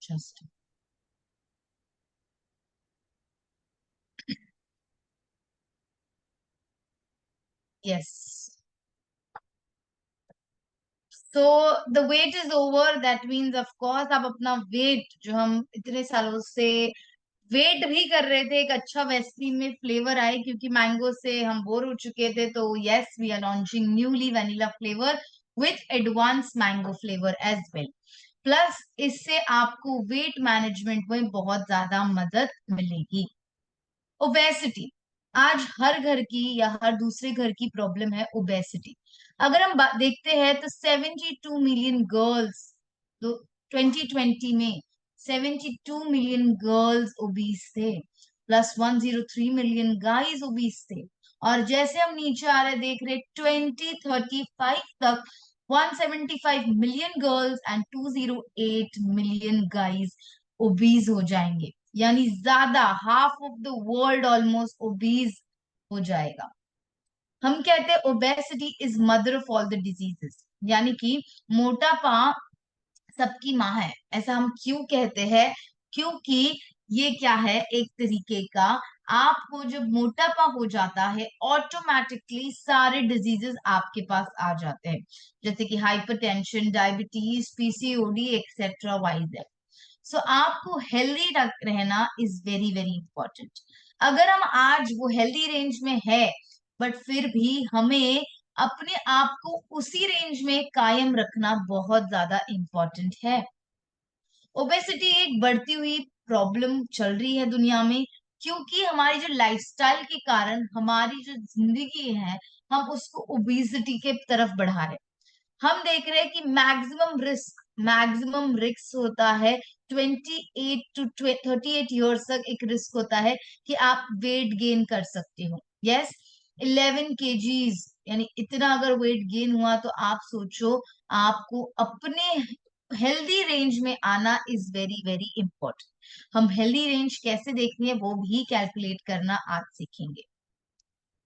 Just yes. So the weight is over, that means of course आप अपना wait जो हम इतने सालों से वेट भी कर रहे थे, एक अच्छा वेस्टीन में फ्लेवर आए, क्योंकि मैंगो से हम बोर हो चुके थे, तो yes we are launching newly vanilla flavour with advance mango flavour as well. Plus इससे आपको वेट मैनेजमेंट में बहुत ज्यादा मदद मिलेगी। ओबेसिटी आज हर घर की या हर दूसरे घर की प्रॉब्लम है, ओबेसिटी। अगर हम देखते हैं तो 72 मिलियन गर्ल्स, तो 2020 में 72 मिलियन गर्ल्स ओबीस थे, प्लस 103 मिलियन गाइज ओबीस थे। और जैसे हम नीचे आ रहे देख रहे 2035 तक 175 million girls and 208 million guys obese हो जाएंगे, यानी ज्यादा half of the world almost obese हो जाएगा। हम कहते हैं obesity is mother of all the diseases, यानी कि मोटापा सबकी माँ है। ऐसा हम क्यों कहते हैं? क्योंकि ये क्या है, एक तरीके का आपको जब मोटापा हो जाता है ऑटोमेटिकली सारे डिजीजेस आपके पास आ जाते हैं, जैसे कि hypertension, diabetes, PCOD etcetera wise. So आपको हेल्दी रहना इज वेरी वेरी इंपॉर्टेंट। अगर हम आज वो हेल्दी रेंज में है, बट फिर भी हमें अपने आप को उसी रेंज में कायम रखना बहुत ज्यादा इंपॉर्टेंट है। ओबेसिटी एक बढ़ती हुई प्रॉब्लम चल रही है दुनिया में, क्योंकि हमारी जो लाइफस्टाइल के कारण हमारी जो जिंदगी है, हम उसको ओबेसिटी के तरफ बढ़ा रहे हैं। हम देख रहे हैं कि मैक्सिमम रिस्क होता है 28 to 38 ईयर्स तक, एक रिस्क होता है कि आप वेट गेन कर सकते हो। यस, 11 kgs, यानी इतना अगर वेट गेन हुआ तो आप सोचो, आपको अपने हेल्दी रेंज में आना इज वेरी वेरी इंपॉर्टेंट। हम हेल्दी रेंज कैसे देखनी है वो भी कैलकुलेट करना आज सीखेंगे।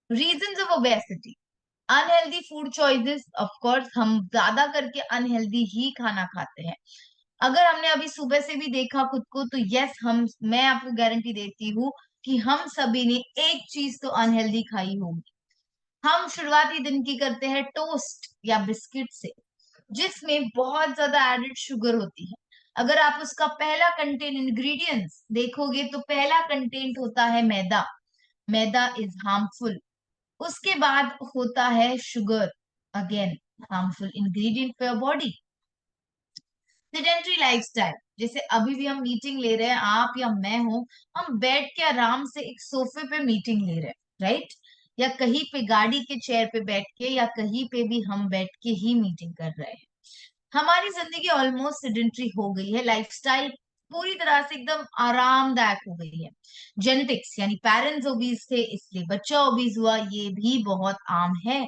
Reasons of obesity, unhealthy food choices, of course हम ज्यादा करके अनहेल्दी ही खाना खाते हैं। अगर हमने अभी सुबह से भी देखा खुद को, तो यस हम मैं आपको गारंटी देती हूँ कि हम सभी ने एक चीज तो अनहेल्दी खाई होगी। हम शुरुआती दिन की करते हैं टोस्ट या बिस्किट से, जिसमें बहुत ज्यादा एडेड शुगर होती है। अगर आप उसका पहला कंटेंट इंग्रेडिएंट्स देखोगे तो पहला कंटेंट होता है मैदा। मैदा इज हार्मफुल। उसके बाद होता है sugar, again harmful ingredient for your body. Sedentary lifestyle, जैसे अभी भी हम मीटिंग ले रहे हैं, आप या मैं हो, हम बैठ के आराम से एक सोफे पे मीटिंग ले रहे हैं, राइट? या कहीं पे गाड़ी के चेयर पे बैठ के, या कहीं पे भी हम बैठ के ही मीटिंग कर रहे हैं। हमारी जिंदगी ऑलमोस्ट सेडेंटरी हो गई है, लाइफस्टाइल पूरी तरह से एकदम आरामदायक हो गई है। जेनेटिक्स, यानी पेरेंट्स ओबीज थे इसलिए बच्चा ओबीज हुआ, ये भी बहुत आम है।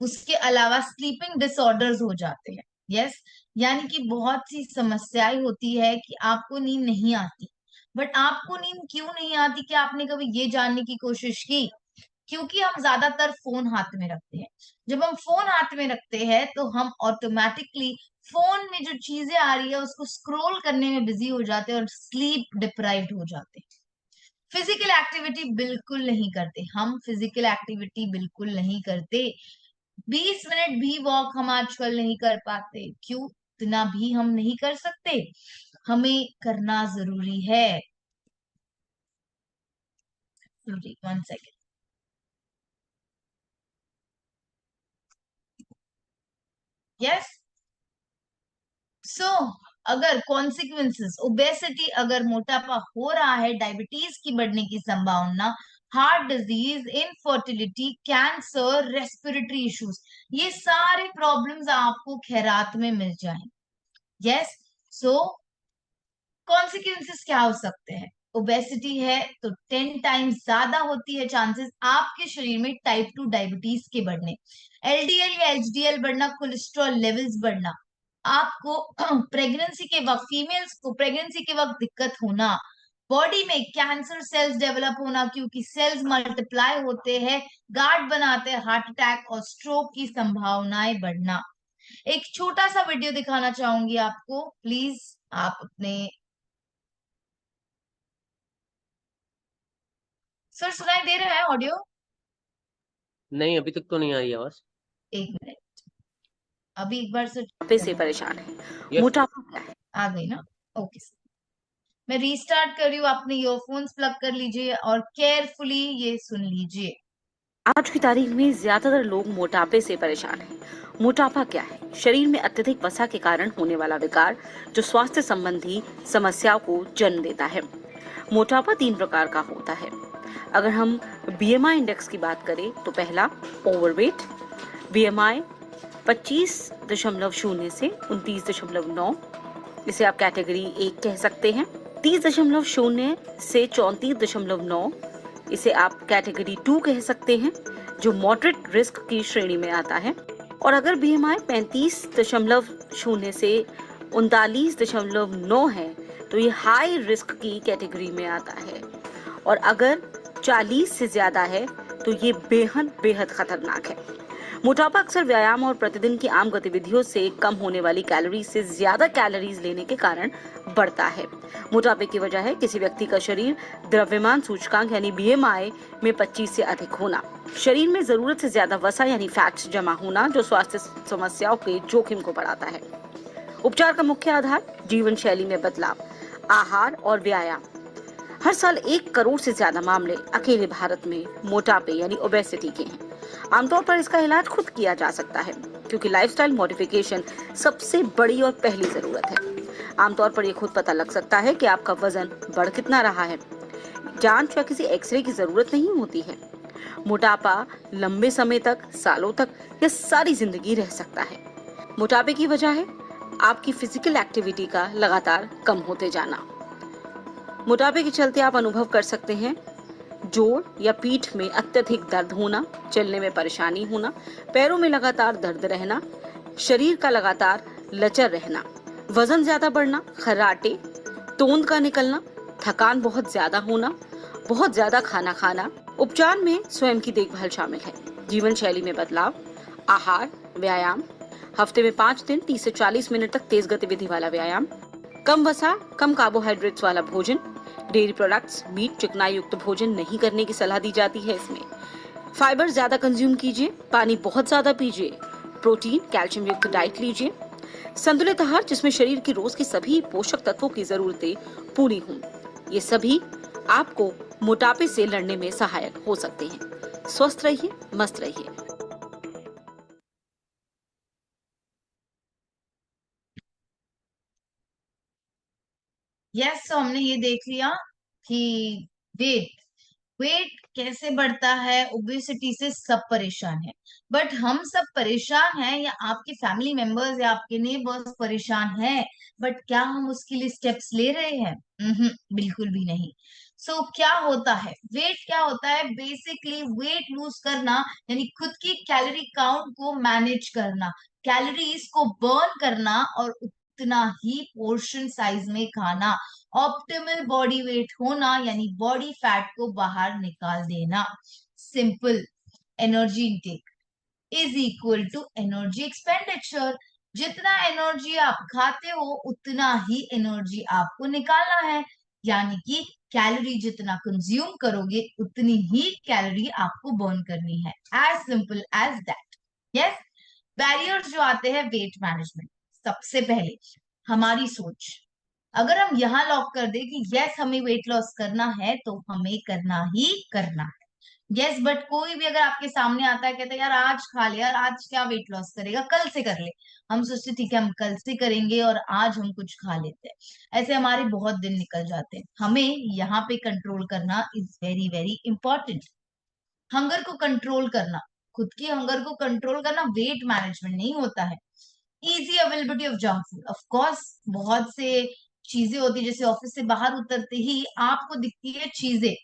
उसके अलावा स्लीपिंग डिसऑर्डर्स हो जाते हैं। यस, यानी कि बहुत सी समस्याएं होती है कि आपको नींद नहीं आती। बट आपको नींद क्यों नहीं आती, क्या आपने कभी ये जानने की कोशिश की? क्योंकि हम ज्यादातर फोन हाथ में रखते हैं। जब हम फोन हाथ में रखते हैं तो हम ऑटोमेटिकली फोन में जो चीजें आ रही है उसको स्क्रॉल करने में बिजी हो जाते हैं और स्लीप डिप्राइव्ड हो जाते हैं। फिजिकल एक्टिविटी बिल्कुल नहीं करते, हम फिजिकल एक्टिविटी बिल्कुल नहीं करते। 20 मिनट भी वॉक हम आजकल नहीं कर पाते, क्यों? इतना भी हम नहीं कर सकते, हमें करना जरूरी है। Sorry, 1 second. यस। सो अगर कॉन्सिक्वेंसेस ओबेसिटी, अगर मोटापा हो रहा है, डायबिटीज की बढ़ने की संभावना, heart disease, infertility, cancer, respiratory issues, ये सारे प्रॉब्लम्स आपको खैरात में मिल जाएं। यस। सो कॉन्सिक्वेंसेस क्या हो सकते हैं? ओबेसिटी है तो 10 टाइम्स ज्यादा होती है चांसेस आपके शरीर में टाइप 2 डायबिटीज के बढ़ने, एलडीएल या एचडीएल बढ़ना, कोलेस्ट्रॉल लेवल्स बढ़ना, आपको प्रेगनेंसी के वक्त, फीमेल्स को प्रेगनेंसी के वक्त दिक्कत होना, बॉडी में कैंसर सेल्स डेवलप होना, क्योंकि सेल्स मल्टीप्लाई होते हैं, गार्ड बनाते हैं, हार्ट अटैक और स्ट्रोक की संभावनाएं बढ़ना। एक छोटा सा वीडियो दिखाना चाहूंगी आपको, प्लीज आप अपने। सर सुनाई दे रहा है ऑडियो? नहीं, अभी तक तो नहीं आई आवाज। एक मिनट, अभी एक बार से मोटापे से परेशान है। यस। मोटापा क्या है? आ गई ना? ओके सर, मैं रीस्टार्ट कर रही हूँ, अपने ईयरफोन्स प्लग कर लीजिए और केयरफुली ये सुन लीजिए। आज की तारीख में ज्यादातर लोग मोटापे से परेशान हैं। मोटापा क्या है? शरीर में अत्यधिक वसा के कारण होने वाला विकार जो स्वास्थ्य संबंधी समस्याओं को जन्म देता है। मोटापा 3 प्रकार का होता है। अगर हम बीएमआई इंडेक्स की बात करें तो पहला ओवरवेट, बीएमआई 25.0 से 29.9, इसे आप कैटेगरी 1 कह सकते हैं। 30.0 से 34.9, इसे आप कैटेगरी 2 कह सकते हैं, जो मॉडरेट रिस्क की श्रेणी में आता है। और अगर बीएमआई 35.0 से 39.9 है तो ये हाई रिस्क की कैटेगरी में आता है। और अगर 40 से ज्यादा है तो ये बेहद खतरनाक है। मोटापा अक्सर व्यायाम और प्रतिदिन की आम गतिविधियों से कम होने वाली कैलोरी से ज्यादा कैलोरीज लेने के कारण बढ़ता है। मोटापे की वजह है किसी व्यक्ति का शरीर द्रव्यमान सूचकांक यानी बीएमआई में 25 से अधिक होना, शरीर में जरूरत से ज्यादा वसा यानी फैट्स जमा होना जो स्वास्थ्य समस्याओं के जोखिम को बढ़ाता है। उपचार का मुख्य आधार जीवन शैली में बदलाव, आहार और व्यायाम। हर साल 1 करोड़ से ज्यादा मामले अकेले भारत में मोटापे यानी ओबेसिटी के हैं। आमतौर पर इसका इलाज खुद किया जा सकता है क्योंकि लाइफस्टाइल मॉडिफिकेशन सबसे बड़ी और पहली जरूरत है। आमतौर पर यह खुद पता लग सकता है कि आपका वजन बढ़ कितना रहा है। जांच या किसी एक्सरे की जरूरत नहीं होती है। मोटापा लंबे समय तक, सालों तक या सारी जिंदगी रह सकता है। मोटापे की वजह है आपकी फिजिकल एक्टिविटी का लगातार कम होते जाना। मोटापे के चलते आप अनुभव कर सकते हैं जोड़ या पीठ में अत्यधिक दर्द होना, चलने में परेशानी होना, पैरों में लगातार दर्द रहना, शरीर का लगातार लचर रहना, वजन ज्यादा बढ़ना, खर्राटे, तोंद का निकलना, थकान बहुत ज्यादा होना, बहुत ज्यादा खाना खाना। उपचार में स्वयं की देखभाल शामिल है, जीवन शैली में बदलाव, आहार, व्यायाम, हफ्ते में 5 दिन 30 से 40 मिनट तक तेज गतिविधि वाला व्यायाम, कम वसा, कम कार्बोहाइड्रेट्स वाला भोजन, डेयरी प्रोडक्ट्स, मीट, चिकनाई युक्त भोजन नहीं करने की सलाह दी जाती है। इसमें फाइबर ज्यादा कंज्यूम कीजिए, पानी बहुत ज्यादा पीजिए, प्रोटीन, कैल्शियम युक्त डाइट लीजिए, संतुलित आहार जिसमें शरीर की रोज की सभी पोषक तत्वों की जरूरतें पूरी हों। ये सभी आपको मोटापे से लड़ने में सहायक हो सकते हैं। स्वस्थ रहिए, मस्त रहिए। यस, तो हमने ये देख लिया कि वेट वेट कैसे बढ़ता है, ओबेसिटी से सब परेशान है। बट हम सब परेशान हैं या आपके फैमिली मेंबर्स या आपके नेबर्स परेशान हैं, बट क्या हम उसके लिए स्टेप्स ले रहे हैं? बिल्कुल भी नहीं। सो क्या होता है वेट? क्या होता है बेसिकली? वेट लूज करना यानी खुद की कैलोरी काउंट को मैनेज करना, कैलोरीज को बर्न करना और उतना ही पोर्शन साइज में खाना, ऑप्टिमल बॉडी वेट होना यानी बॉडी फैट को बाहर निकाल देना। Simple. Energy intake is equal to energy expenditure. जितना एनर्जी आप खाते हो उतना ही एनर्जी आपको निकालना है, यानी कि कैलोरी जितना कंज्यूम करोगे उतनी ही कैलोरी आपको बर्न करनी है। As simple as that. Yes. Barriers जो आते हैं वेट मैनेजमेंट, सबसे पहले हमारी सोच। अगर हम यहाँ लॉक कर दे कि यस हमें वेट लॉस करना है तो हमें करना ही करना है। यस, बट कोई भी अगर आपके सामने आता है, कहता है यार आज खा ले, यार आज क्या वेट लॉस करेगा, कल से कर ले। हम सोचते ठीक है हम कल से करेंगे और आज हम कुछ खा लेते हैं। ऐसे हमारे बहुत दिन निकल जाते हैं। हमें यहाँ पे कंट्रोल करना is very very important. Hunger को कंट्रोल करना, खुद की हंगर को कंट्रोल करना वेट मैनेजमेंट नहीं होता है। Easy availability of junk food, of course बहुत से चीजें होती है, जैसे ऑफिस से बाहर उतरते ही आपको दिखती है चीजें,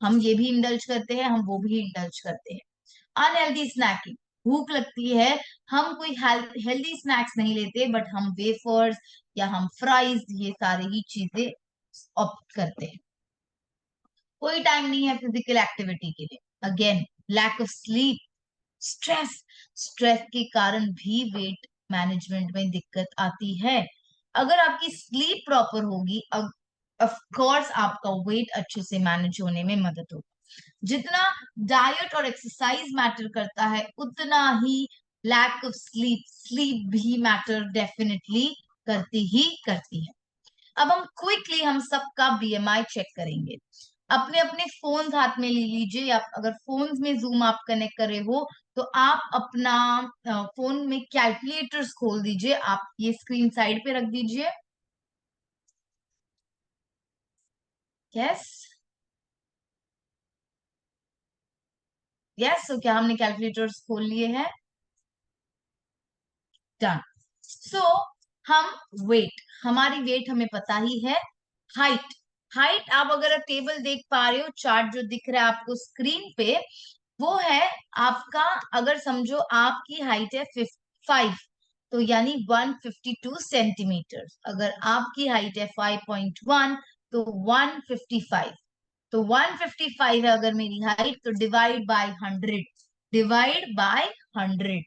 हम ये भी इंडल्ज करते हैं, हम वो भी इंडल्ज करते हैं। अनहेल्दी स्नैकिंग, भूख लगती है, हम कोई हेल्दी स्नैक्स नहीं लेते, बट हम वेफर्स या हम फ्राइज ये सारे ही चीजें ऑप्ट करते हैं। कोई टाइम नहीं है फिजिकल एक्टिविटी के लिए। Again, lack of sleep, stress, stress के कारण भी वेट मैनेजमेंट में दिक्कत आती है। अगर आपकी स्लीप प्रॉपर होगी, ऑफ कोर्स आपका वेट अच्छे से मैनेज होने में मदद होगी। जितना डाइट और एक्सरसाइज मैटर करता है, उतना ही लैक ऑफ स्लीप भी मैटर डेफिनेटली करती ही करती है। अब हम क्विकली हम सबका बीएमआई चेक करेंगे। अपने अपने फोन हाथ में ले लीजिए, या अगर फोन में जूम आप कनेक्ट करे हो तो आप अपना फोन में कैलकुलेटर्स खोल दीजिए। आप ये स्क्रीन साइड पे रख दीजिए। यस यस, तो क्या हमने कैलकुलेटर्स खोल लिए हैं? डन। सो हम वेट, हमारी वेट हमें पता ही है। हाइट, हाइट आप अगर टेबल देख पा रहे हो, चार्ट जो दिख रहा है आपको स्क्रीन पे, वो है आपका, अगर समझो आपकी हाइट है 5, तो यानी 152 सेंटीमीटर। अगर आपकी हाइट है 5.1 तो 155, तो 155 है अगर मेरी हाइट, तो डिवाइड बाय 100, डिवाइड बाय 100,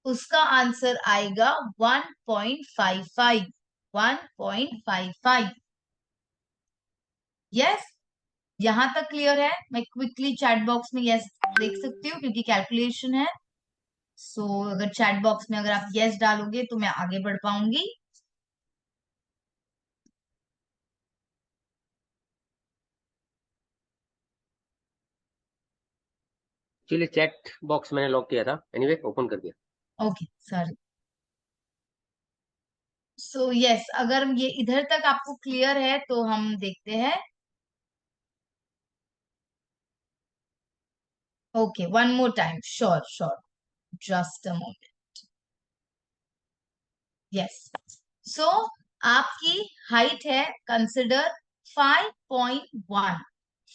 उसका आंसर आएगा 1.55, 1.55। यस, यहां तक क्लियर है? मैं क्विकली चैट बॉक्स में यस देख सकती हूँ क्योंकि कैलकुलेशन है। सो अगर चैट बॉक्स में अगर आप यस डालोगे तो मैं आगे बढ़ पाऊंगी। चलिए, चैट बॉक्स मैंने लॉक किया था, एनीवे ओपन कर दिया। Okay sorry. सो यस, अगर ये इधर तक आपको क्लियर है तो हम देखते हैं। Okay, one more time, sure sure, just a moment. Yes, so आपकी हाइट है, कंसिडर 5.1,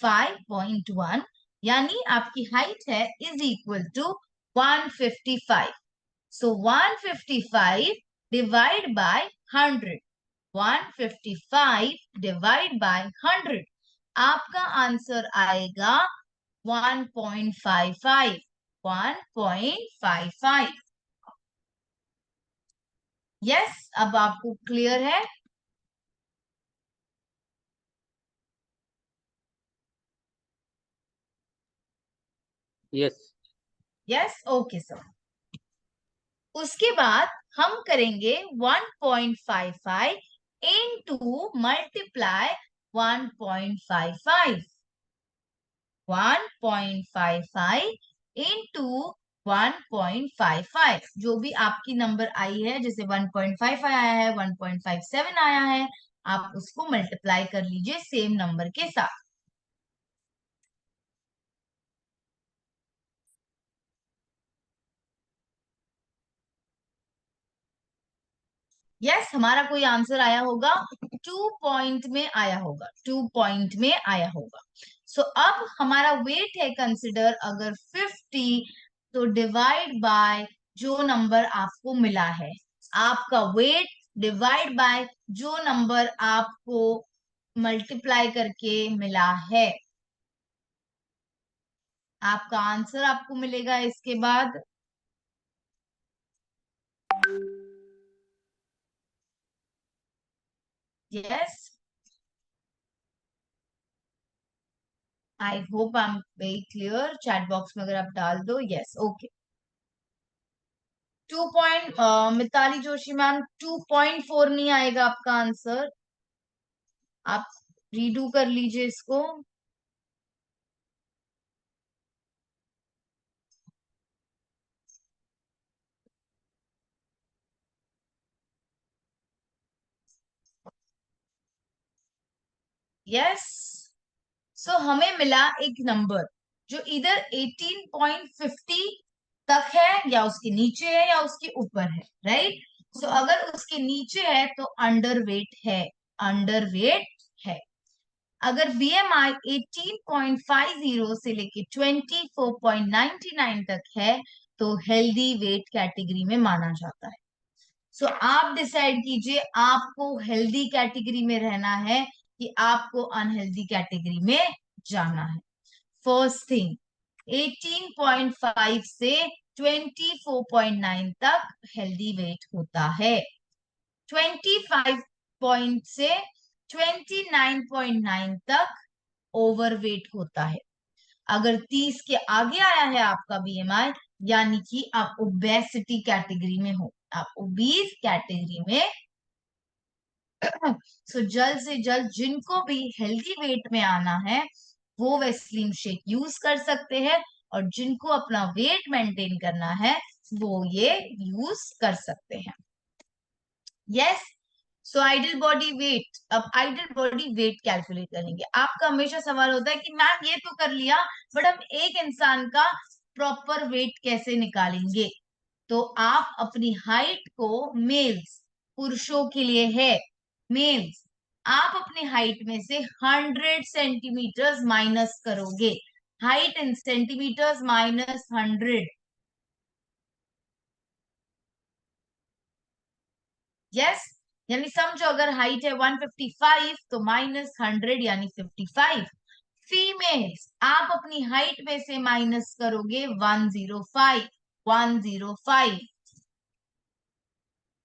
5.1 यानी आपकी हाइट है is equal to 155। So 155 divide by 100, 155 divide by 100, आपका आंसर आएगा 1.55, 1.55। यस, अब आपको क्लियर है? यस। Yes, okay sir. उसके बाद हम करेंगे 1.55 इनटू मल्टीप्लाई 1.55, 1.55 इनटू 1.55, जो भी आपकी नंबर आई है, जैसे 1.55 आया है, 1.57 आया है, आप उसको मल्टीप्लाई कर लीजिए सेम नंबर के साथ। यस, हमारा कोई आंसर आया होगा, 2 पॉइंट में आया होगा, 2 पॉइंट में आया होगा। सो अब हमारा वेट है, कंसिडर अगर 50, तो डिवाइड बाय जो नंबर आपको मिला है, आपका वेट डिवाइड बाय जो नंबर आपको मल्टीप्लाई करके मिला है, आपका आंसर आपको मिलेगा इसके बाद। Yes, I hope I am very clear. Chat box में अगर आप डाल दो yes, okay. 2 point, Mitali Joshi ma'am 2.4 नहीं आएगा आपका आंसर, आप रीडू कर लीजिए इसको। यस, सो हमें मिला एक नंबर जो इधर 18.50 तक है, या उसके नीचे है, या उसके ऊपर है, राइट? सो अगर उसके नीचे है तो अंडर वेट है, अंडर वेट है। अगर बीएमआई 18.50 से लेके 24.99 तक है तो हेल्दी वेट कैटेगरी में माना जाता है। सो आप डिसाइड कीजिए आपको हेल्दी कैटेगरी में रहना है कि आपको अनहेल्दी कैटेगरी में जाना है। फर्स्ट थिंग, 18.5 से 24.9 तक हेल्दी वेट होता है। 25 पॉइंट से 29.9 तक ओवरवेट होता है। अगर 30 के आगे आया है आपका बीएमआई, यानी कि आप ओबेसिटी कैटेगरी में हो, आप ओबीज कैटेगरी में। सो जल्द से जल्द जिनको भी हेल्दी वेट में आना है वो वेस्लिन शेक यूज कर सकते हैं, और जिनको अपना वेट मेंटेन करना है वो ये यूज कर सकते हैं। यस, सो आइडल बॉडी वेट। अब आइडल बॉडी वेट कैलकुलेट करेंगे। आपका हमेशा सवाल होता है कि मैम ये तो कर लिया, बट हम एक इंसान का प्रॉपर वेट कैसे निकालेंगे? तो आप अपनी हाइट को, मेल्स, पुरुषों के लिए है, मेल्स, आप अपनी हाइट में से 100 सेंटीमीटर्स माइनस करोगे। Height in centimetres minus 100। Yes, यानी समझो अगर हाइट है 155 तो माइनस 100 यानी 55। फीमेल्स, आप अपनी हाइट में से माइनस करोगे 105। 105।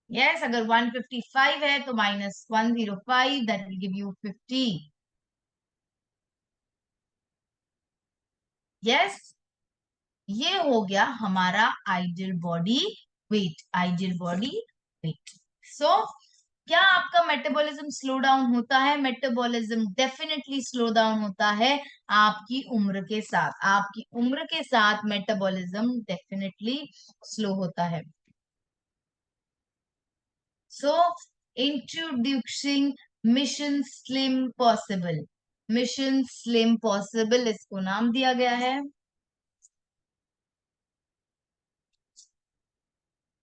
यस, अगर 155 है तो minus 105, that will give you 50। Yes, ये हो गया हमारा ideal body weight. Ideal body weight. So क्या आपका मेटाबॉलिज्म स्लो डाउन होता है? मेटाबॉलिज्म डेफिनेटली स्लो डाउन होता है आपकी उम्र के साथ। आपकी उम्र के साथ मेटाबॉलिज्म डेफिनेटली स्लो होता है। सो introducing mission slim possible. Mission slim possible इसको नाम दिया गया है।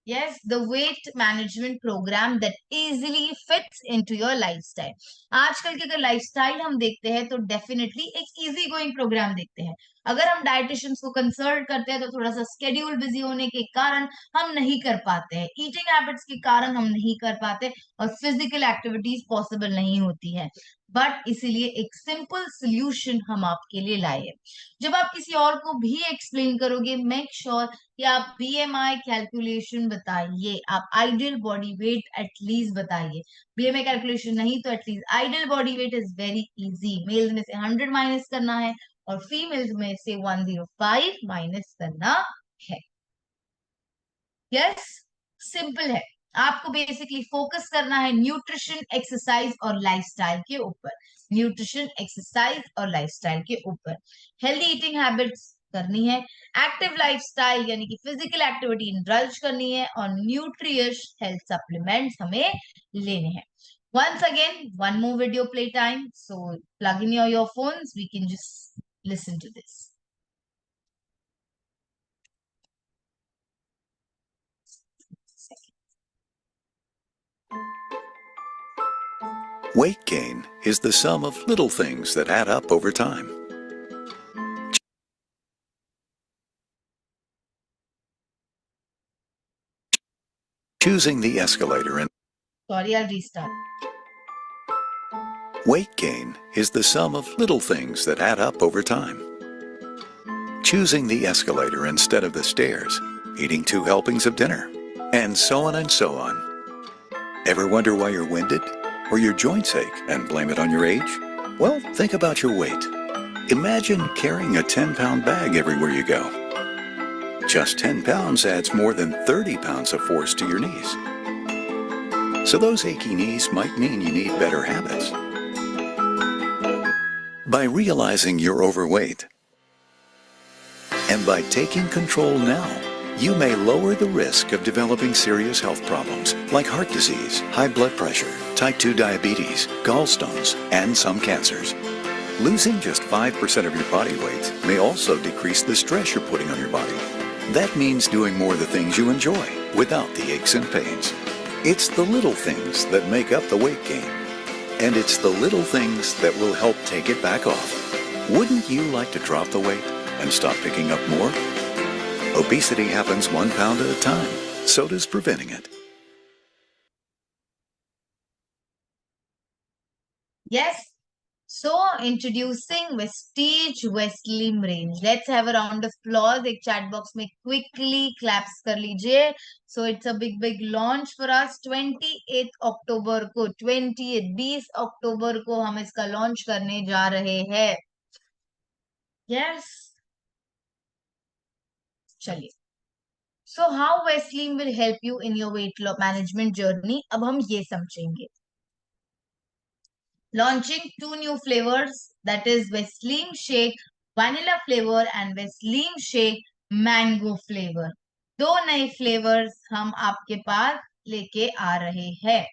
Yes, the weight management program that easily fits into your lifestyle. आजकल के अगर लाइफस्टाइल हम देखते हैं तो डेफिनेटली एक इजी गोइंग प्रोग्राम देखते हैं। अगर हम डाइटिशियंस को कंसल्ट करते हैं तो थोड़ा सा स्केड्यूल बिजी होने के कारण हम नहीं कर पाते हैं, ईटिंग हैबिट्स के कारण हम नहीं कर पाते, और फिजिकल एक्टिविटीज पॉसिबल नहीं होती है। बट इसीलिए एक सिंपल सोल्यूशन हम आपके लिए लाए हैं। जब आप किसी और को भी एक्सप्लेन करोगे, मेक श्योर कि आप बीएमआई कैलकुलेशन बताइए, आप आइडियल बॉडी वेट एटलीस्ट बताइए। बीएमआई कैलकुलेशन नहीं तो at least ideal body weight is very easy. Males में से 100 माइनस करना है और फीमेल्स में से 105 माइनस करना है। यस, सिंपल है। आपको बेसिकली फोकस करना है न्यूट्रिशन, एक्सरसाइज और लाइफस्टाइल के ऊपर। न्यूट्रिशन, एक्सरसाइज और लाइफस्टाइल के ऊपर हेल्दी ईटिंग हैबिट्स करनी है, एक्टिव लाइफस्टाइल यानी कि फिजिकल एक्टिविटी इंडल्ज करनी है, और न्यूट्रियस हेल्थ सप्लीमेंट्स हमें लेने हैं। Once again, one more video play time. So plug in your earphones. We can just listen to this. Weight gain is the sum of little things that add up over time. Choosing the escalator and Sorry, I'll restart. weight gain is the sum of little things that add up over time. Choosing the escalator instead of the stairs, eating 2 helpings of dinner, and so on and so on. Ever wonder why you're winded or your joints ache and blame it on your age? Well, think about your weight. Imagine carrying a 10-pound bag everywhere you go. Just 10 pounds adds more than 30 pounds of force to your knees. So those achy knees might mean you need better habits. By realizing you're overweight, and by taking control now, you may lower the risk of developing serious health problems like heart disease, high blood pressure, type 2 diabetes, gallstones, and some cancers. Losing just 5% of your body weight may also decrease the stress you're putting on your body. That means doing more of the things you enjoy without the aches and pains. It's the little things that make up the weight gain. And it's the little things that will help take it back off. Wouldn't you like to drop the weight and stop picking up more? Obesity happens 1 pound at a time. So does preventing it. Yes, So, introducing Vestige Westlim range. Let's have a round of applause. एक chat box में quickly claps कर लीजिए. So, it's a big launch for us. 28 अक्टूबर को 20 अक्टूबर को हम इसका launch करने जा रहे हैं. Yes. चलिए. So, how Westlim will help you in your weight loss management journey? अब हम ये समझेंगे. Launching 2 new flavors, that is Westlim Shake vanilla flavor and Westlim Shake mango flavor. 2 नए फ्लेवर्स हम आपके पास लेके आ रहे हैं.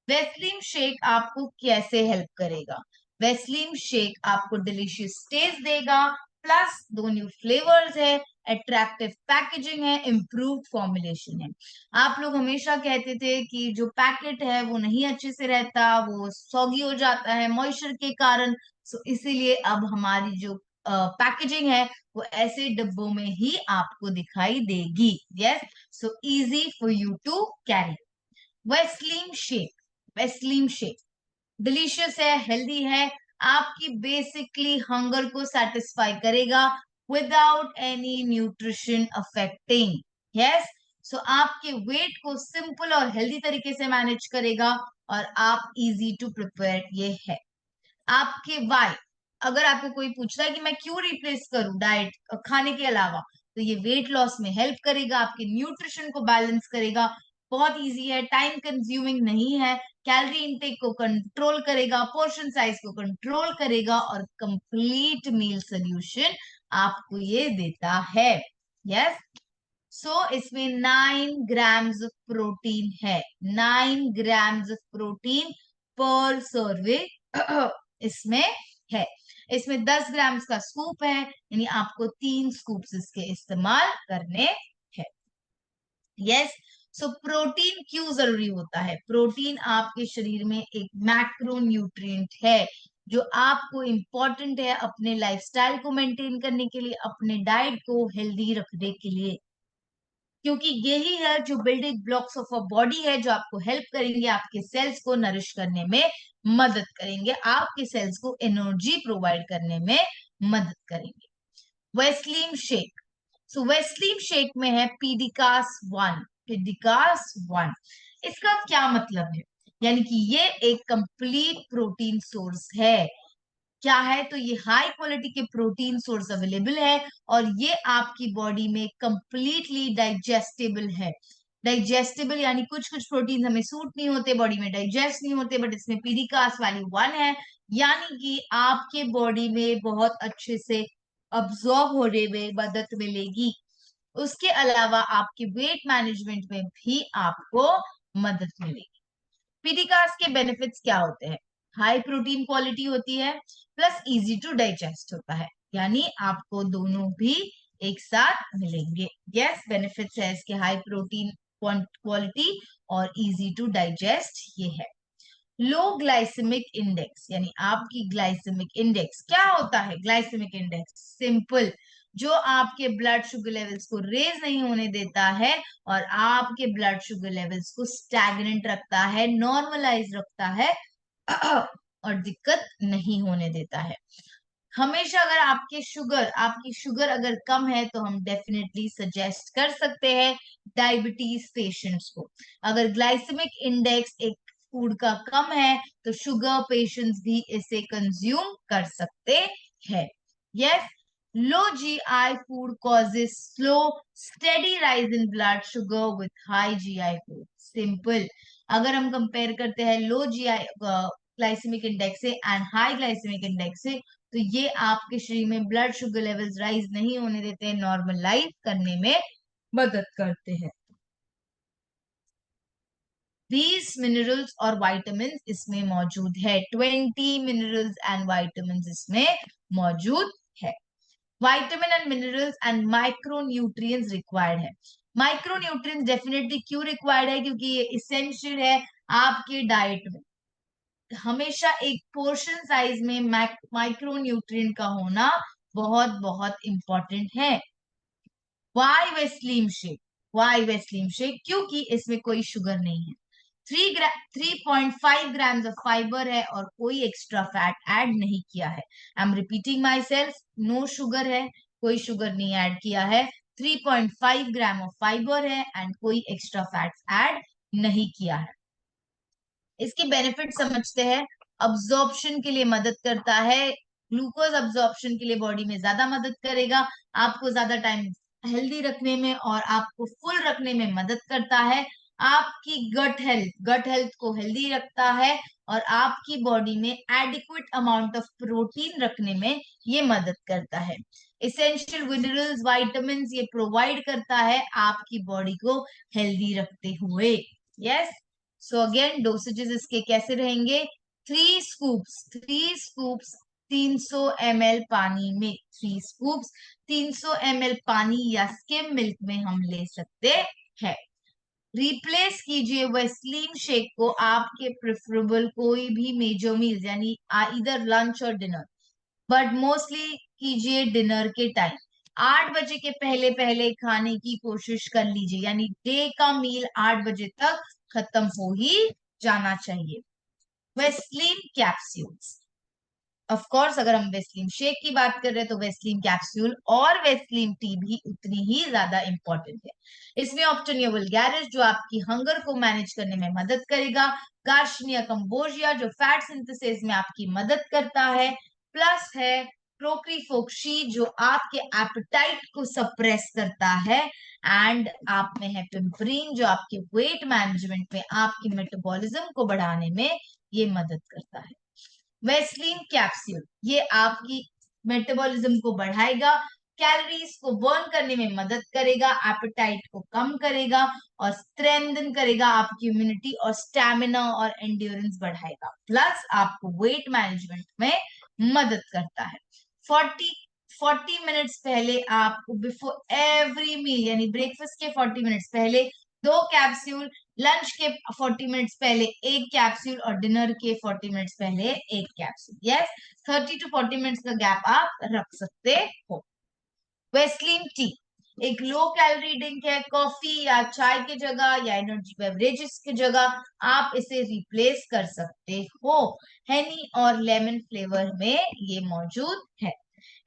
Westlim Shake आपको कैसे हेल्प करेगा? Westlim Shake आपको डिलीशियस टेस्ट देगा, प्लस 2 न्यू फ्लेवर्स है, अट्रैक्टिव पैकेजिंग है, इम्प्रूव्ड फॉर्मुलेशन है. आप लोग हमेशा कहते थे कि जो पैकेट है वो नहीं अच्छे से रहता, वो सॉगी हो जाता है मॉइस्चर के कारण. सो इसीलिए अब हमारी जो पैकेजिंग है वो ऐसे डब्बों में ही आपको दिखाई देगी. Yes, so easy for you to carry. Weslim shake delicious है, हेल्दी है, आपकी बेसिकली हंगर को सेटिस्फाई करेगा without any nutrition affecting. Yes, so आपके वेट को सिंपल और हेल्दी तरीके से मैनेज करेगा और आप इजी टू प्रिपेयर ये है. आपके वाई, अगर आपको कोई पूछता है कि मैं क्यों रिप्लेस करूं डाइट खाने के अलावा, तो ये वेट लॉस में हेल्प करेगा, आपके न्यूट्रिशन को बैलेंस करेगा. बहुत इजी है, टाइम कंज्यूमिंग नहीं है, कैलोरी इनटेक को कंट्रोल करेगा, पोर्शन साइज को कंट्रोल करेगा और कंप्लीट मील सोल्यूशन आपको ये देता है. यस, सो इसमें 9 ग्राम्स ऑफ प्रोटीन है, 9 ग्राम्स ऑफ प्रोटीन पर सर्विंग इसमें है. इसमें 10 ग्राम का स्कूप है, यानी आपको 3 स्कूप्स इसके इस्तेमाल करने हैं. यस, सो प्रोटीन क्यों जरूरी होता है? प्रोटीन आपके शरीर में एक मैक्रो न्यूट्रिएंट है जो आपको इंपॉर्टेंट है अपने लाइफस्टाइल को मेंटेन करने के लिए, अपने डाइट को हेल्दी रखने के लिए, क्योंकि यही है जो building blocks of a body है, जो आपको हेल्प करेंगे, आपके सेल्स को नरिश करने में मदद करेंगे, आपके सेल्स को एनर्जी प्रोवाइड करने में मदद करेंगे. वेस्लीम शेक, सो वेस्लीम शेक में है पीडिकास 1. इसका क्या मतलब है? यानी कि ये एक कंप्लीट प्रोटीन सोर्स है. क्या है? तो ये हाई क्वालिटी के प्रोटीन सोर्स अवेलेबल है और ये आपकी बॉडी में कंप्लीटली डाइजेस्टेबल है. डाइजेस्टेबल यानी कुछ प्रोटीन हमें सूट नहीं होते, बॉडी में डाइजेस्ट नहीं होते, बट इसमें पीडिकास वैल्यू 1 है, यानी कि आपके बॉडी में बहुत अच्छे से अब्सॉर्ब होने में मदद मिलेगी. उसके अलावा आपके वेट मैनेजमेंट में भी आपको मदद मिलेगी. पीडिकास के बेनिफिट्स क्या होते हैं? हाई प्रोटीन क्वालिटी होती है, प्लस इजी टू डाइजेस्ट होता है, यानी आपको दोनों भी एक साथ मिलेंगे. यस, बेनिफिट्स है इसके हाई प्रोटीन क्वालिटी और इजी टू डाइजेस्ट ये है. लो ग्लाइसेमिक इंडेक्स, यानी आपकी ग्लाइसेमिक इंडेक्स क्या होता है? ग्लाइसेमिक इंडेक्स सिंपल, जो आपके ब्लड शुगर लेवल्स को रेज नहीं होने देता है और आपके ब्लड शुगर लेवल्स को स्टैग्नेंट रखता है, नॉर्मलाइज रखता है और दिक्कत नहीं होने देता है. हमेशा अगर आपकी शुगर अगर कम है तो हम डेफिनेटली सजेस्ट कर सकते हैं डायबिटीज पेशेंट्स को. अगर ग्लाइसेमिक इंडेक्स एक फूड का कम है तो शुगर पेशेंट्स भी इसे कंज्यूम कर सकते हैं. Yes, low GI food causes slow, steady rise in blood sugar with high GI food. Simple. अगर हम कंपेयर करते हैं लो GI ग्लाइसेमिक इंडेक्स से एंड हाई ग्लाइसेमिक इंडेक्स से, तो ये आपके शरीर में ब्लड शुगर लेवल्स राइज नहीं होने देते, नॉर्मल लाइफ करने में मदद करते हैं. These मिनरल्स और वाइटामिन इसमें मौजूद है, 20 मिनरल्स एंड वाइटामिन इसमें मौजूद है. Vitamin and minerals and micronutrients required है. माइक्रोन्यूट्रिएंट्स डेफिनेटली क्यों रिक्वायर्ड है? क्योंकि ये इसेंशियल है आपके डाइट में. हमेशा एक पोर्शन साइज में माइक्रोन्यूट्रिएंट का होना बहुत बहुत इंपॉर्टेंट है. Why Weslim shake? क्योंकि इसमें कोई शुगर नहीं है. 3.5 ग्राम्स ऑफ फाइबर है और कोई एक्स्ट्रा फैट ऐड नहीं किया है। I am repeating myself, no sugar है, कोई शुगर नहीं ऐड किया है। 3.5 ग्राम ऑफ फाइबर है एंड कोई एक्स्ट्रा फैट ऐड नहीं किया है। इसके बेनिफिट समझते हैं। अब्जॉर्प्शन के लिए मदद करता है, ग्लूकोज अब्जॉर्प्शन के लिए बॉडी में ज्यादा मदद करेगा, आपको ज्यादा टाइम हेल्दी रखने में और आपको फुल रखने में मदद करता है। आपकी गट हेल्थ को हेल्दी रखता है और आपकी बॉडी में एडिक्वेट अमाउंट ऑफ प्रोटीन रखने में ये मदद करता है। इसेंशियल मिनरल्स, विटामिन ये प्रोवाइड करता है आपकी बॉडी को हेल्दी रखते हुए। यस, सो अगेन डोसेजेस इसके कैसे रहेंगे? 3 स्कूप्स 300 ml पानी में, 3 स्कूप्स 300 ml पानी या स्किम मिल्क में हम ले सकते हैं। रिप्लेस कीजिए वेस्लीन शेक को आपके प्रेफरेबल कोई भी मेजर मील यानी इधर लंच और डिनर, बट मोस्टली कीजिए डिनर के टाइम। 8 बजे के पहले पहले खाने की कोशिश कर लीजिए, यानी डे का मील 8 बजे तक खत्म हो ही जाना चाहिए। वेस्लीन कैप्सूल्स, ऑफ कोर्स अगर हम वेस्लीन शेक की बात कर रहे हैं तो वेस्लीन कैप्सूल और वेस्लीन टी भी उतनी ही ज्यादा इंपॉर्टेंट है। इसमें ऑप्टेनिया वल्गैरिस जो आपकी हंगर को मैनेज करने में मदद करेगा, गार्शिनिया कंबोजिया जो फैट सिंथेसिस में आपकी मदद करता है, प्लस है प्रोक्रीफोक्सी जो आपके एपेटाइट को सप्रेस करता है, एंड आप में है पिम्परीन जो आपके वेट मैनेजमेंट में, आपकी मेटाबॉलिज्म को बढ़ाने में ये मदद करता है। वेस्लीन कैप्सूल ये आपकी मेटाबॉलिज्म को बढ़ाएगा, कैलोरीज को बर्न करने में मदद करेगा, एपेटाइट को कम करेगा और स्ट्रेंथन करेगा आपकी इम्यूनिटी और स्टैमिना और एंड्योरेंस बढ़ाएगा, प्लस आपको वेट मैनेजमेंट में मदद करता है। 40 मिनट्स पहले आपको बिफोर एवरी मील यानी ब्रेकफास्ट के 40 मिनट्स पहले 2 कैप्सूल, लंच के 40 मिनट्स पहले 1 कैप्सूल और डिनर के 40 मिनट्स पहले 1 कैप्सूल। यस, 30 to 40 मिनट्स का गैप आप रख सकते हो। वेस्लीन टी एक लो कैलोरी ड्रिंक है, कॉफी या चाय की जगह या एनर्जी बेवरेजेस की जगह आप इसे रिप्लेस कर सकते हो। हनी और लेमन फ्लेवर में ये मौजूद है।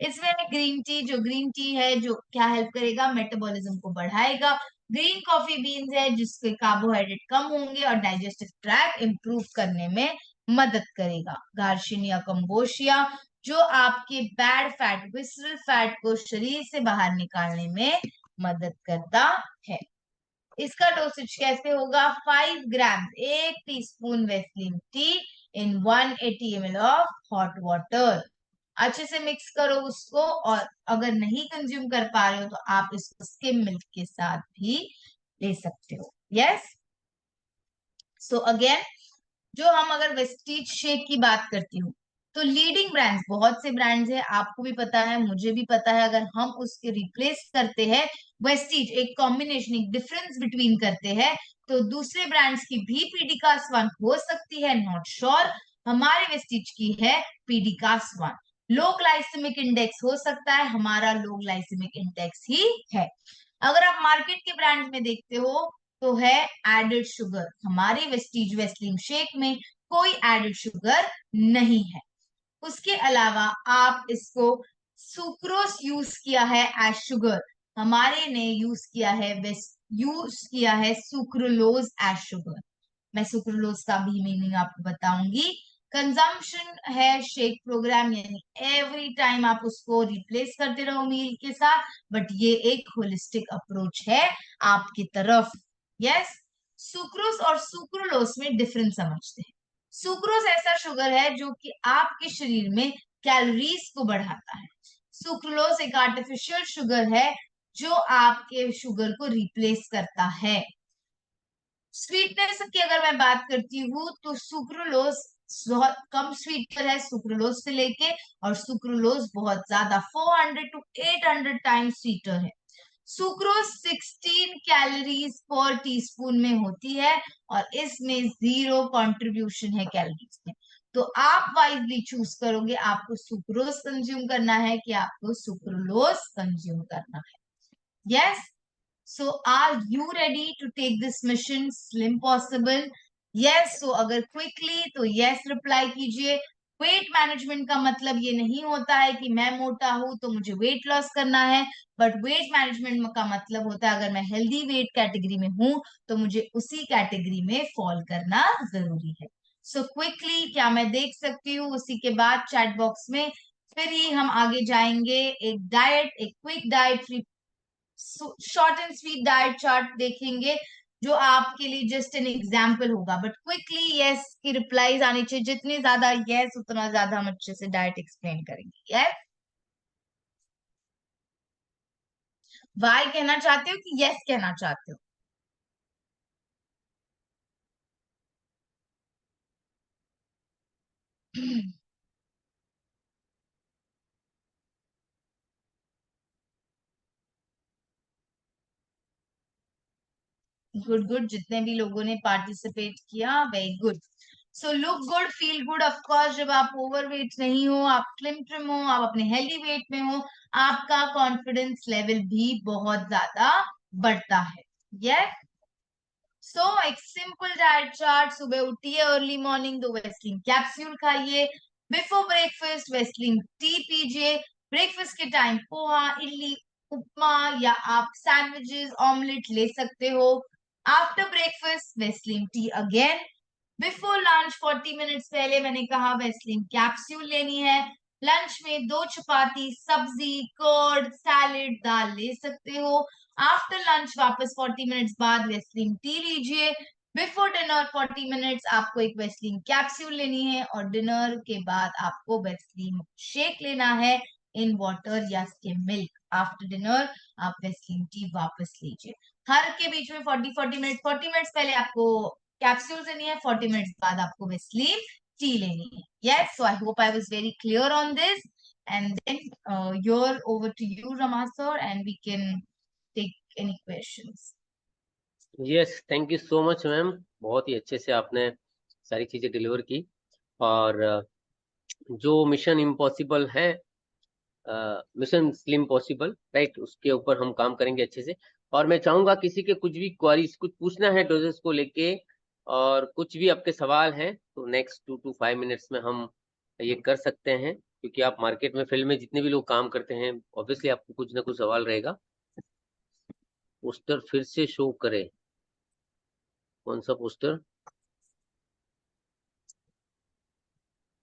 इसमें ग्रीन टी, जो ग्रीन टी है जो क्या हेल्प करेगा, मेटाबॉलिज्म को बढ़ाएगा। ग्रीन कॉफी बीन्स है जिसके कार्बोहाइड्रेट कम होंगे और डाइजेस्टिव ट्रैक्ट इंप्रूव करने में मदद करेगा। गार्शिनिया कंबोशिया जो आपके बैड फैट, विसरल फैट को शरीर से बाहर निकालने में मदद करता है। इसका डोसेज कैसे होगा? 5 gram 1 teaspoon Weslim tea in 180 ml of hot water. अच्छे से मिक्स करो उसको, और अगर नहीं कंज्यूम कर पा रहे हो तो आप इसको स्किम मिल्क के साथ भी ले सकते हो। यस, सो अगेन जो हम अगर वेस्टीज शेक की बात करती हूँ तो लीडिंग ब्रांड्स, बहुत से ब्रांड्स है, आपको भी पता है मुझे भी पता है, अगर हम उसके रिप्लेस करते हैं वेस्टीज, एक कॉम्बिनेशन, एक डिफरेंस बिटवीन करते हैं तो दूसरे ब्रांड्स की भी पीडिकास 1 हो सकती है, नॉट श्योर। हमारे वेस्टीज की है पीडिकास 1। लो ग्लाइसेमिक इंडेक्स हो सकता है, हमारा लो ग्लाइसेमिक इंडेक्स ही है। अगर आप मार्केट के ब्रांड में देखते हो तो है एडेड शुगर, हमारे वेस्टीज वेस्लिन शेक में कोई एडेड शुगर नहीं है। उसके अलावा आप इसको सुक्रोस यूज किया है एज शुगर, हमारे ने यूज किया है सुक्रोलोज एज शुगर। मैं सुक्रोलोज का भी मीनिंग आपको बताऊंगी। कंजम्पशन है शेक प्रोग्राम, यानी एवरी टाइम आप उसको रिप्लेस करते रहो मील के साथ, बट ये एक होलिस्टिक अप्रोच है आपकी तरफ। यस, सुक्रोज और सुक्रोलोज में डिफरेंस समझते हैं। सुक्रोज ऐसा शुगर है जो कि आपके शरीर में कैलोरीज को बढ़ाता है। सुक्रोलोज एक आर्टिफिशियल शुगर है जो आपके शुगर को रिप्लेस करता है। स्वीटनेस की अगर मैं बात करती हूँ तो सुक्रोलोज बहुत कम स्वीटर है सुक्रोलोज से लेके, और सुक्रोलोज बहुत ज्यादा 400 to 800 टाइम्स स्वीटर है। सुक्रोज 16 कैलोरीज पर टीस्पून में होती है और इसमें 0 कंट्रीब्यूशन है कैलोरीज में। तो आप वाइजली चूज करोगे आपको सुक्रोज कंज्यूम करना है कि आपको सुक्रोलोज कंज्यूम करना है। Yes, so are you ready to take this mission, Slim Possible? Yes, so अगर क्विकली तो यस रिप्लाई कीजिए। वेट मैनेजमेंट का मतलब ये नहीं होता है कि मैं मोटा हूं तो मुझे वेट लॉस करना है, बट वेट मैनेजमेंट का मतलब होता है अगर मैं हेल्दी वेट कैटेगरी में हूं तो मुझे उसी कैटेगरी में फॉल करना जरूरी है। सो क्विकली क्या मैं देख सकती हूँ? उसी के बाद चैट बॉक्स में फिर ही हम आगे जाएंगे। एक डाइट, एक quick diet, short and sweet diet chart देखेंगे जो आपके लिए जस्ट एन एग्जाम्पल होगा, बट क्विकली यस की रिप्लाईज आनी चाहिए। जितनी ज्यादा यस उतना ज्यादा हम अच्छे से डाइट एक्सप्लेन करेंगे। यस, वाई कहना चाहते हो कि यस कहना चाहते हो? गुड गुड, जितने भी लोगों ने पार्टिसिपेट किया very good. So look good feel good, of course जब आप ओवरवेट नहीं हो, आप स्लिम ट्रिम हो, आप अपने हेल्दी वेट में हो, आपका कॉन्फिडेंस लेवल भी बहुत ज्यादा बढ़ता है। यस, सो एक सिंपल डाइट चार्ट। सुबह उठिए अर्ली मॉर्निंग, 2 वेस्लिन कैप्सूल खाइए। बिफोर ब्रेकफास्ट वेस्लिन टी पीजिए। ब्रेकफास्ट के टाइम पोहा, इडली, उपमा या आप सैंडविचेस, ऑमलेट ले सकते हो। After breakfast Vaseline T again. Before lunch 40 minutes पहले मैंने कहा वेस्लिन कैप्सूल लेनी है। लंच में 2 चपाती, सब्जी, कर्ड, सैलेड, दाल ले सकते हो। आफ्टर लंच वापस 40 मिनट्स बाद वेस्लिन टी लीजिए। बिफोर डिनर 40 मिनट्स आपको एक वेस्लिन कैप्सूल लेनी है और डिनर के बाद आपको वेस्लिन शेक लेना है इन वाटर या स्किम मिल्क। आफ्टर डिनर आप वेस्लिन टी वापस लीजिए। हर के बीच में 40 मिनट्स पहले आपको कैप्सूल लेनी है, 40 मिनट्स बाद आपको वेस्लिन टी लेनी है। Yes, so I hope I was very clear on this, and then you're over to you, Rama sir, and we can take any questions. Yes, thank you so much ma'am, बहुत ही अच्छे से आपने सारी चीजें deliver की। और जो mission impossible है, मिशन स्लिम पॉसिबल, राइट, उसके ऊपर हम काम करेंगे अच्छे से। और मैं चाहूंगा किसी के कुछ भी क्वारीज, कुछ पूछना है डोजेस को लेके, और कुछ भी आपके सवाल हैं तो नेक्स्ट 2 to 5 मिनट्स में हम ये कर सकते हैं, क्योंकि आप मार्केट में, फील्ड में जितने भी लोग काम करते हैं, ऑब्वियसली आपको कुछ ना कुछ सवाल रहेगा। पोस्टर फिर से शो करे, कौन सा पोस्टर?